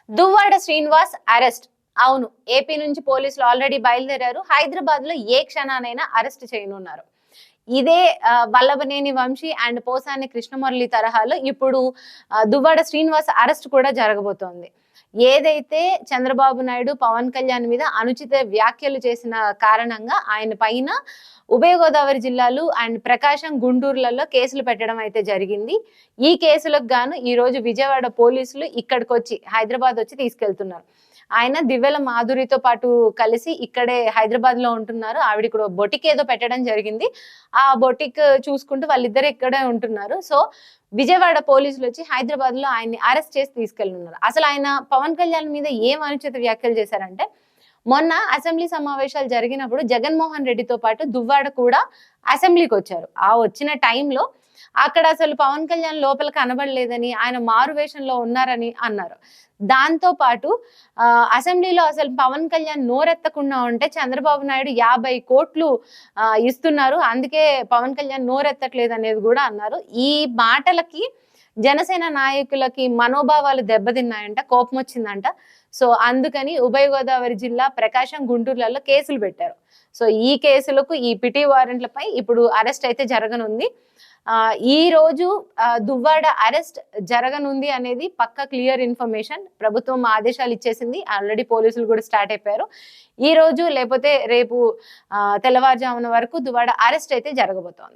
Duvvada Srinivas arrest. అవును, AP నుంచి పోలీసులు ఆల్రెడీ బయలుదేరారు. హైదరాబాద్ లో ఏ క్షణానైనా అరెస్ట్ చేయనున్నారు. ఇదే వల్లభనేని వంశీ అండ్ పోసాని కృష్ణమురళి తరహాలో ఇప్పుడు దువ్వాడ శ్రీనివాస్ అరెస్ట్ కూడా జరగబోతోంది. ఏదైతే చంద్రబాబు నాయుడు పవన్ కళ్యాణ్ మీద అనుచిత వ్యాఖ్యలు చేసిన కారణంగా ఆయన పైన ఉభయ గోదావరి జిల్లాలు అండ్ ప్రకాశం, గుంటూరులలో కేసులు పెట్టడం అయితే జరిగింది. ఈ కేసులకు గాను ఈ రోజు విజయవాడ పోలీసులు ఇక్కడికి వచ్చి హైదరాబాద్ వచ్చి తీసుకెళ్తున్నారు. ఆయన దివ్యల మాధురితో పాటు కలిసి ఇక్కడే హైదరాబాద్ లో ఉంటున్నారు. ఆవిడ ఇక్కడ బొటిక్ ఏదో పెట్టడం జరిగింది. ఆ బొటిక్ చూసుకుంటూ వాళ్ళిద్దరు ఇక్కడే ఉంటున్నారు. సో విజయవాడ పోలీసులు వచ్చి హైదరాబాద్ లో ఆయన్ని అరెస్ట్ చేసి తీసుకెళ్ళున్నారు. అసలు ఆయన పవన్ కళ్యాణ్ మీద ఏం అనుచిత వ్యాఖ్యలు చేశారంటే, మొన్న అసెంబ్లీ సమావేశాలు జరిగినప్పుడు జగన్మోహన్ రెడ్డితో పాటు దువ్వాడ కూడా అసెంబ్లీకి వచ్చారు. ఆ వచ్చిన టైంలో అక్కడ అసలు పవన్ కళ్యాణ్ లోపల కనబడలేదని, ఆయన మారు వేషంలో ఉన్నారని అన్నారు. దాంతో పాటు అసెంబ్లీలో అసలు పవన్ కళ్యాణ్ నోరెత్తకుండా ఉంటే చంద్రబాబు నాయుడు 50 కోట్లు ఇస్తున్నారు, అందుకే పవన్ కళ్యాణ్ నోరెత్తట్లేదు అనేది కూడా అన్నారు. ఈ మాటలకి జనసేన నాయకులకి మనోభావాలు దెబ్బతిన్నాయంట, కోపం వచ్చిందంట. సో అందుకని ఉభయ గోదావరి జిల్లా ప్రకాశం, గుంటూరులలో కేసులు పెట్టారు. సో ఈ కేసులకు ఈ పిటి వారెంట్లపై ఇప్పుడు అరెస్ట్ అయితే జరగనుంది. ఈ రోజు దువ్వాడ అరెస్ట్ జరగనుంది అనేది పక్క క్లియర్ ఇన్ఫర్మేషన్. ప్రభుత్వం ఆదేశాలు ఇచ్చేసింది, ఆల్రెడీ పోలీసులు కూడా స్టార్ట్ అయిపోయారు. ఈ రోజు లేకపోతే రేపు తెల్లవారుజామున వరకు దువ్వాడ అరెస్ట్ అయితే జరగబోతోంది.